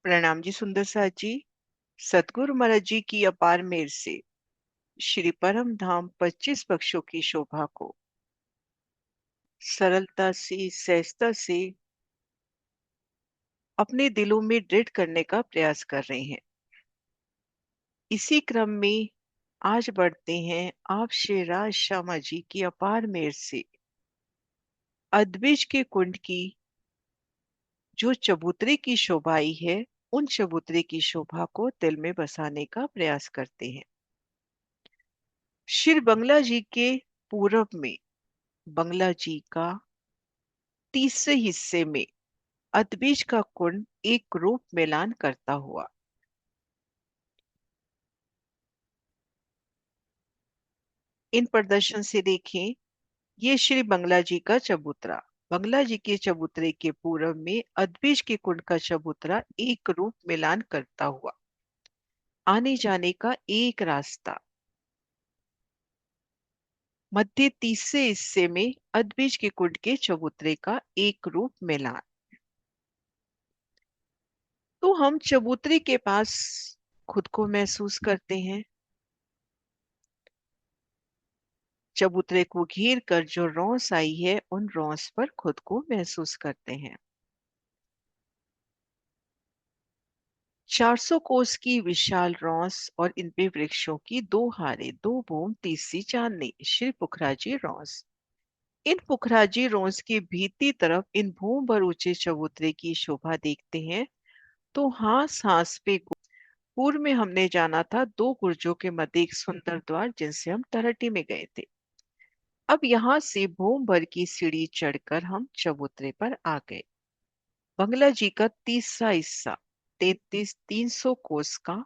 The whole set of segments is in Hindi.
प्रणाम जी सुंदर साथ जी। सतगुरु महाराज जी की अपार मेहर से श्री परम धाम 25 पक्षों की शोभा को सरलता से सहजता से अपने दिलों में दृढ़ करने का प्रयास कर रहे हैं। इसी क्रम में आज बढ़ते हैं आप श्री राज श्यामा जी की अपार मेहर से अद्विज के कुंड की जो चबूतरे की शोभा आई है, उन चबूतरे की शोभा को दिल में बसाने का प्रयास करते हैं। श्री बंगला जी के पूरब में बंगला जी का तीसरे हिस्से में अदबीज का कुंड एक रूप मिलान करता हुआ इन प्रदर्शन से देखें। ये श्री बंगला जी का चबूतरा, बंगला जी के चबूतरे के पूर्व में अदबीज के कुंड का चबूतरा एक रूप मिलान करता हुआ आने जाने का एक रास्ता। मध्य तीसरे हिस्से में अदबीज के कुंड के चबूतरे का एक रूप मिलान। तो हम चबूतरे के पास खुद को महसूस करते हैं। चबूतरे को घेर कर जो रौंस आई है, उन रौंस पर खुद को महसूस करते हैं। 400 कोस की विशाल रौंस और इन पे वृक्षों की दो हारे, दो बूम, तीसरी चांदनी, श्री पुखराजी रौंस। इन पुखराजी रौंस की भीती तरफ इन भूम भर ऊंचे चबूतरे की शोभा देखते हैं तो हास हास पे पूर्व में हमने जाना था दो गुर्जों के मध्य एक सुंदर द्वार जिनसे हम तरहटी में गए थे। अब यहाँ से भूम भर की सीढ़ी चढ़कर हम चबूतरे पर आ गए। बंगला जी का तीसरा हिस्सा 300 कोस का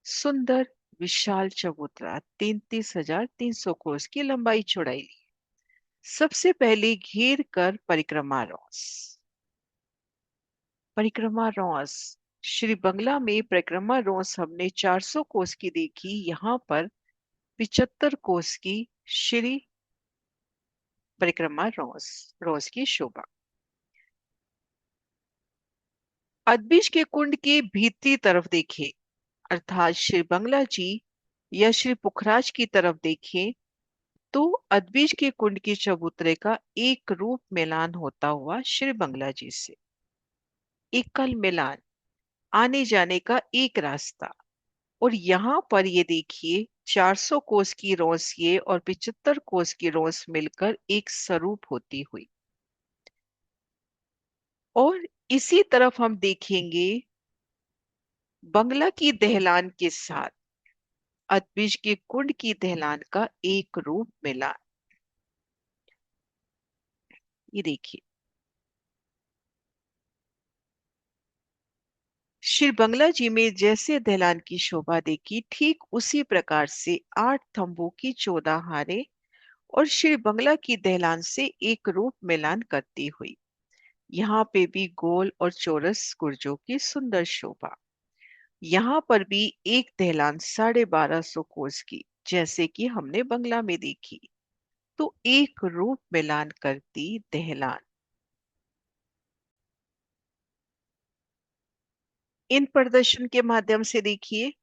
सुंदर विशाल चबूतरा 33,300 कोस की लंबाई चौड़ाई। सबसे पहले घेर कर परिक्रमा रॉस श्री बंगला में परिक्रमा रॉस हमने 400 कोस की देखी। यहाँ पर 75 कोस की श्री परिक्रमा रॉस रॉस की शोभा। अदबीज के कुंड के भीतरी तरफ देखें, अर्थात श्री बंगला जी या श्री पुखराज की तरफ देखें तो अदबीज के कुंड के चबूतरे का एक रूप मिलान होता हुआ श्री बंगला जी से एकल मिलान, आने जाने का एक रास्ता। और यहाँ पर ये देखिए 400 कोस की रोस ये और 75 कोस की रोस मिलकर एक स्वरूप होती हुई। और इसी तरफ हम देखेंगे बंगला की दहलान के साथ अदबीज के कुंड की दहलान का एक रूप मिला। ये देखिए श्री बंगला जी में जैसे दहलान की शोभा देखी, ठीक उसी प्रकार से 8 थंबों की 14 हारे और श्री बंगला की दहलान से एक रूप मिलान करती हुई यहाँ पे भी गोल और चौरस गुर्जों की सुंदर शोभा। यहाँ पर भी एक दहलान 1250 कोस की जैसे कि हमने बंगला में देखी, तो एक रूप मिलान करती दहलान। इन प्रदर्शन के माध्यम से देखिए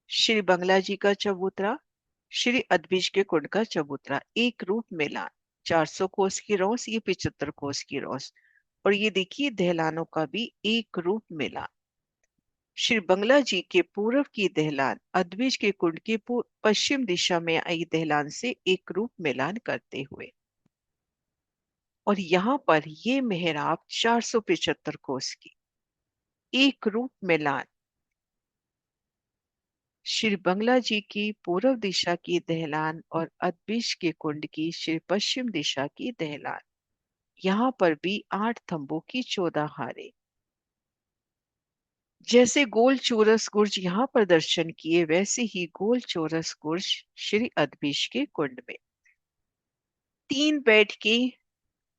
श्री बंगला जी का चबूतरा, श्री अदबीज के कुंड का चबूतरा एक रूप मिलान। 400 कोस की रौस, ये 75 कोस की रौस। और ये देखिए दहलानों का भी एक रूप मिलान। श्री बंगला जी के पूर्व की दहलान अदबीज के कुंड की पश्चिम दिशा में आई दहलान से एक रूप मिलान करते हुए। और यहाँ पर ये मेहराब 475 कोस की एक रूप मिलान श्री बंगला जी की पूर्व दिशा की दहलान और अदबीज के कुंड की श्री पश्चिम दिशा की दहलान। यहाँ पर भी 8 थंबों की 14 हारे। जैसे गोल चौरस गुर्ज यहाँ पर दर्शन किए, वैसे ही गोल चौरस गुर्ज श्री अदबीज के कुंड में। 3 बैठ के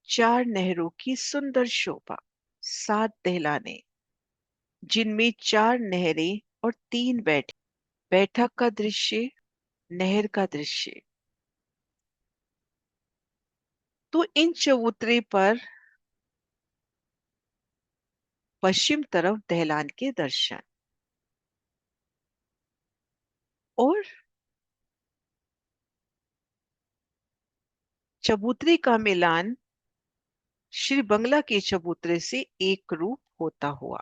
4 नहरों की सुंदर शोभा, 7 दहलाने जिनमें 4 नहरें और 3 बैठक का दृश्य, नहर का दृश्य। तो इन चबूतरे पर पश्चिम तरफ दहलान के दर्शन। और चबूतरे का मिलान श्री बंगला के चबूतरे से एक रूप होता हुआ।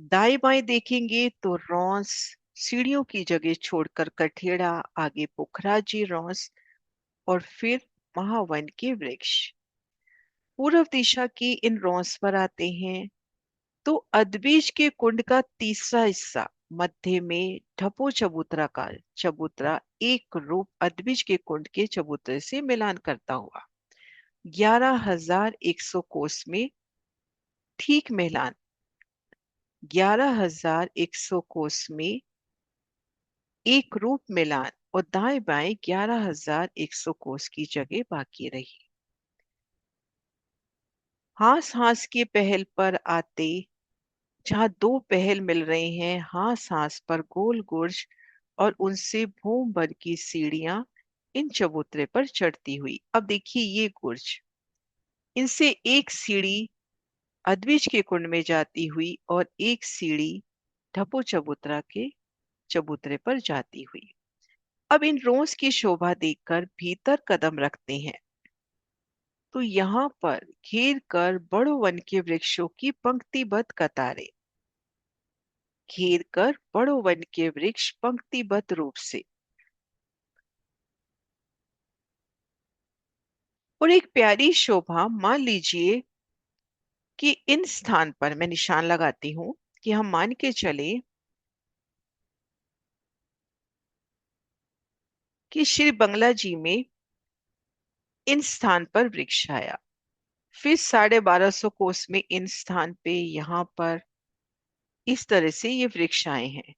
दाएं बाएं देखेंगे तो रॉस सीढ़ियों की जगह छोड़कर कठेड़ा, आगे पुखराजी रॉस और फिर महावन के वृक्ष। पूर्व दिशा की इन रॉस पर आते हैं तो अदबीज के कुंड का तीसरा हिस्सा मध्य में ढपो चबूतरा का चबूतरा एक रूप अदबीज के कुंड के चबूतरे से मिलान करता हुआ 11,100 कोस में ठीक मिलान। 11,100 कोस में एक रूप मिलान और दाएं बाएं 11,100 कोस की जगह बाकी रही। हास हास के पहल पर आते जहां दो पहल मिल रहे हैं, हास हास पर गोल गुर्ज और उनसे भूम भर की सीढ़ियां इन चबूतरे पर चढ़ती हुई। अब देखिए ये गुर्ज, इनसे एक सीढ़ी अद्विज के कुंड में जाती हुई और एक सीढ़ी ढपो चबूतरा के चबूतरे पर जाती हुई। अब इन रोज की शोभा देखकर भीतर कदम रखते हैं तो यहाँ पर घेर कर बड़ो वन के वृक्षों की पंक्तिबद्ध कतारें, घेर कर बड़ो वन के वृक्ष पंक्तिबद्ध रूप से। और एक प्यारी शोभा, मान लीजिए कि इन स्थान पर मैं निशान लगाती हूं कि हम मान के चले कि श्री बंगला जी में इन स्थान पर वृक्ष आया, फिर 1250 कोस में इन स्थान पे यहाँ पर इस तरह से ये वृक्ष आए हैं।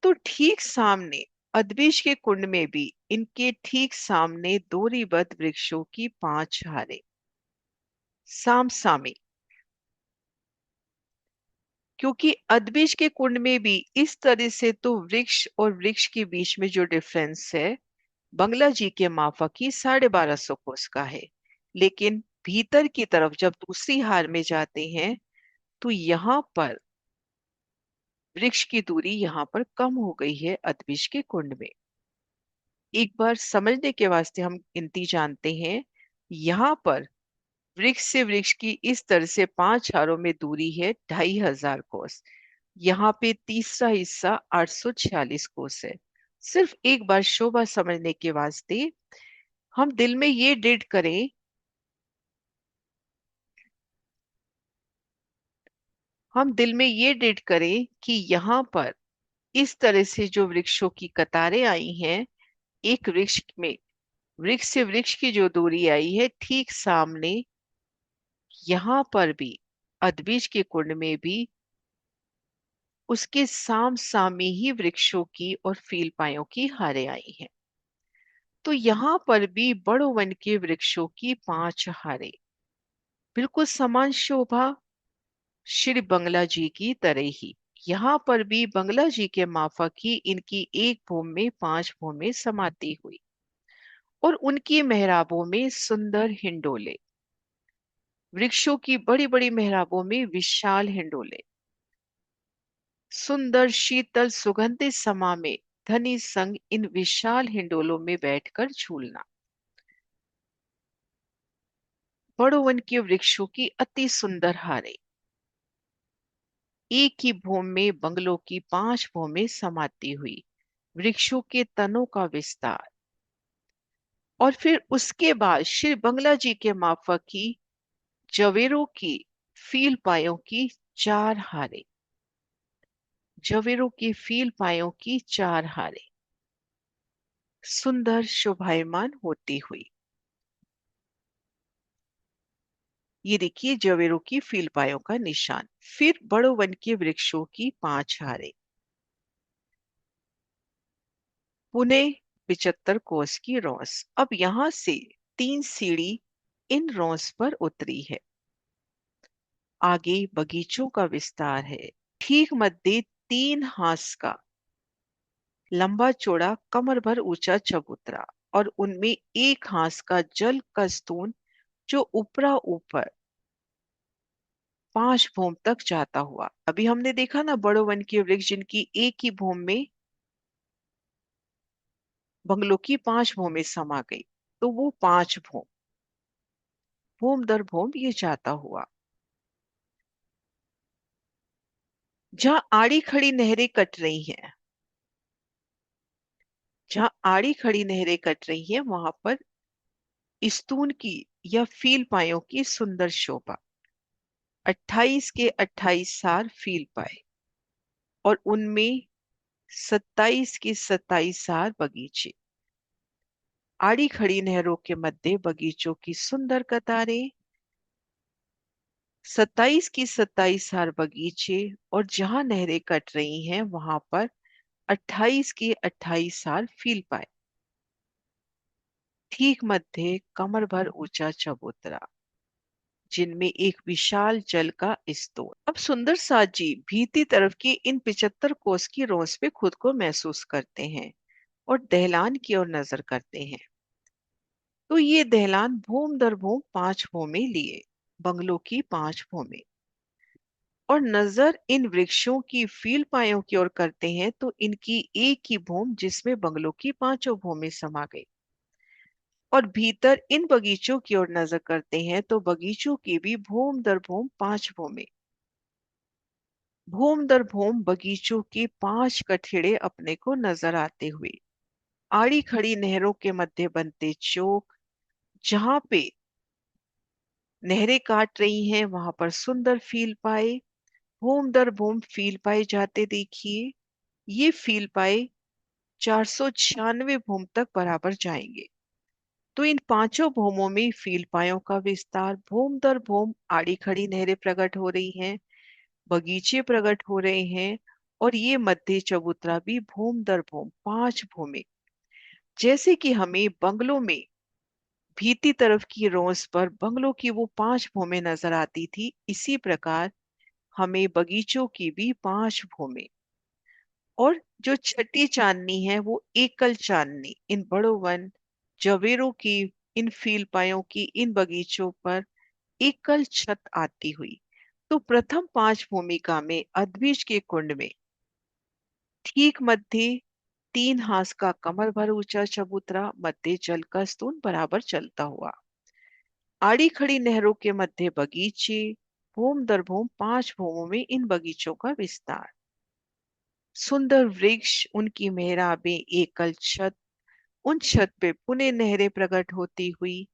तो ठीक सामने अदबीज के कुंड में भी इनके ठीक सामने दोरीबद्ध वृक्षों की 5 हारें साम सामे, क्योंकि अदबीज के कुंड में भी इस तरह से तो वृक्ष और वृक्ष के बीच में जो डिफरेंस है बंगला जी के माफक ही 1250 कोस का है। लेकिन भीतर की तरफ जब दूसरी हार में जाते हैं तो यहाँ पर वृक्ष की दूरी यहाँ पर कम हो गई है अदबीज के कुंड में। एक बार समझने के वास्ते हम गिनती जानते हैं। यहाँ पर वृक्ष से वृक्ष की इस तरह से 5 हारों में दूरी है 2,500 कोस। यहाँ पे तीसरा हिस्सा 846 कोस है। सिर्फ एक बार शोभा समझने के वास्ते हम दिल में ये डेट करें, हम दिल में ये डेट करें कि यहाँ पर इस तरह से जो वृक्षों की कतारें आई हैं, एक वृक्ष में वृक्ष से वृक्ष की जो दूरी आई है ठीक सामने यहाँ पर भी अदबीज के कुंड में भी उसके साम सामी ही वृक्षों की और फीलपायों की हारें आई हैं। तो यहाँ पर भी बड़ो वन के वृक्षों की 5 हारें बिल्कुल समान शोभा श्री बंगला जी की तरह ही। यहाँ पर भी बंगला जी के माफक ही इनकी एक भूमि में 5 भूमि समाती हुई और उनकी मेहराबों में सुंदर हिंडोले, वृक्षों की बड़ी बड़ी मेहराबों में विशाल हिंडोले, सुंदर शीतल सुगंधित समा में धनी संग इन विशाल हिंडोलों में बैठकर झूलना। बड़ो वन के वृक्षों की अति सुंदर हारें एक ही भूमि में बंगलों की 5 भूमि समाती हुई, वृक्षों के तनों का विस्तार। और फिर उसके बाद श्री बंगला जी के माफक ही जवेरों की फील पायों की 4 हारें, जवेरों की फील पायों की 4 हारें सुंदर शोभायमान होती हुई। ये देखिए जवेरों की फील पायों का निशान। फिर बड़ो वन के वृक्षों की 5 हारें, पुणे 75 कोस की रॉस। अब यहां से 3 सीढ़ी इन रॉस पर उतरी है। आगे बगीचों का विस्तार है। ठीक मध्य 3 हास का लंबा चौड़ा कमर भर ऊंचा चबूतरा और उनमें एक हास का जल का स्तून जो ऊपरा ऊपर 5 भूम तक जाता हुआ। अभी हमने देखा ना बड़ो वन के वृक्ष जिनकी एक ही भूम में बंगलों की 5 भूमें समा गई, तो वो 5 भूम, भूम दर भूम ये जाता हुआ। जहां आड़ी खड़ी नहरें कट रही हैं, जहां आड़ी खड़ी नहरें कट रही हैं वहां पर स्तून की या फील पायों की सुंदर शोभा। 28 के 28 सार फील पाए और उनमें 27 के 27 सार बगीचे। आड़ी खड़ी नहरों के मध्य बगीचों की सुंदर कतारें, 27 की 27 सार बगीचे, और जहां नहरें कट रही हैं वहां पर 28 के 28 साल फील पाए। ठीक मध्य कमर भर ऊंचा चबूतरा, जिनमें एक विशाल जल का स्तूप। अब सुंदर साथ जी भीती तरफ की इन 75 कोस की रोस पे खुद को महसूस करते हैं और दहलान की ओर नजर करते हैं। तो ये दहलान भूम दर भूम 5 भूमें लिए, बंगलों की 5 भूमें, और नजर इन वृक्षों की फील पायों की ओर करते हैं तो इनकी एक ही भूम जिसमें बंगलों की 5 भूमें समा गई। और भीतर इन बगीचों की ओर नजर करते हैं तो बगीचों की भी भूम दर भूम 5 भूमें, भूम दर भूम बगीचों के 5 कठेड़े अपने को नजर आते हुए। आड़ी खड़ी नहरों के मध्य बनते चौक, जहां पे नहरें काट रही हैं वहां पर सुंदर फील पाए, भूम दर भूम फील पाए जाते देखिए। ये फील पाए 496 भूम तक बराबर जाएंगे। तो इन 5 भूमों में फील पायों का विस्तार, भूम दर भूम आड़ी खड़ी नहरें प्रकट हो रही हैं, बगीचे प्रकट हो रहे हैं, और ये मध्य चबूतरा भी भूम दर भूम 5 भूमि। जैसे कि हमें बंगलों में भीती तरफ की रोस पर बंगलों की वो 5 भूमि नजर आती थी, इसी प्रकार हमें बगीचों की भी 5 भूमि। और जो छठी चांदनी है वो एकल चांदनी इन बड़ो वन जवेरों की, इन फील पायों की, इन बगीचों पर एकल छत आती हुई। तो प्रथम 5 भूमिका में अद्विज के कुंड में ठीक मध्य 3 हाथ का कमर भर ऊंचा चबूतरा, मध्य जल का स्तून बराबर चलता हुआ। आड़ी खड़ी नहरों के मध्य बगीचे, भूम दर भूम 5 भूमों में इन बगीचों का विस्तार। सुंदर वृक्ष, उनकी मेहराबें, एकल छत, उन छत पे पुनः नहरें प्रकट होती हुई।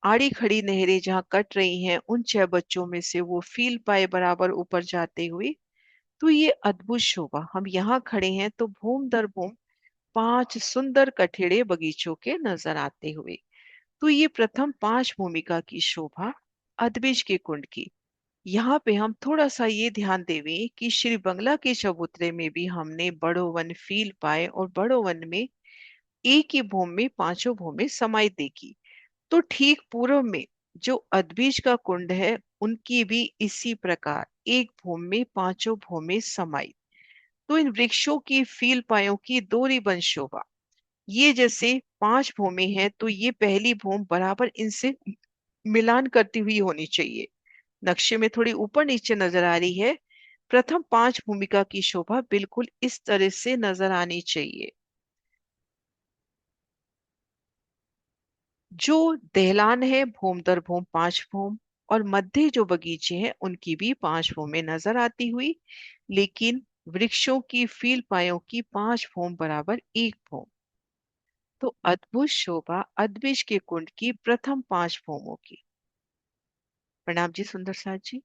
आड़ी खड़ी नहरें जहां कट रही हैं उन 6 बच्चों में से वो फील पाए बराबर ऊपर जाते हुए। तो ये अद्भुत शोभा, हम यहाँ खड़े हैं तो भूम दर भूम 5 सुंदर कठेड़े बगीचों के नजर आते हुए। तो ये प्रथम 5 भूमिका की शोभा अदबिज के कुंड की। यहाँ पे हम थोड़ा सा ये ध्यान देवें कि श्री बंगला के चबूतरे में भी हमने बड़ो वन फील पाए और बड़ो वन में एक ही भूमि में 5 भूमि समाई देखी। तो ठीक पूर्व में जो अदबीज का कुंड है उनकी भी इसी प्रकार एक भूमि में 5 भूमि समाई। तो इन वृक्षों की फील पायों की दोहरी बन शोभा, ये जैसे 5 भूमि है तो ये पहली भूमि बराबर इनसे मिलान करती हुई होनी चाहिए। नक्शे में थोड़ी ऊपर नीचे नजर आ रही है। प्रथम 5 भूमिका की शोभा बिल्कुल इस तरह से नजर आनी चाहिए। जो दहलान है भूम दर भूम 5 भूम, और मध्य जो बगीचे हैं उनकी भी 5 भूमें नजर आती हुई, लेकिन वृक्षों की फील पायों की 5 भूम बराबर एक भूम। तो अद्भुत शोभा अद्विज के कुंड की प्रथम 5 भूमों की। प्रणाम जी सुंदर साथ जी।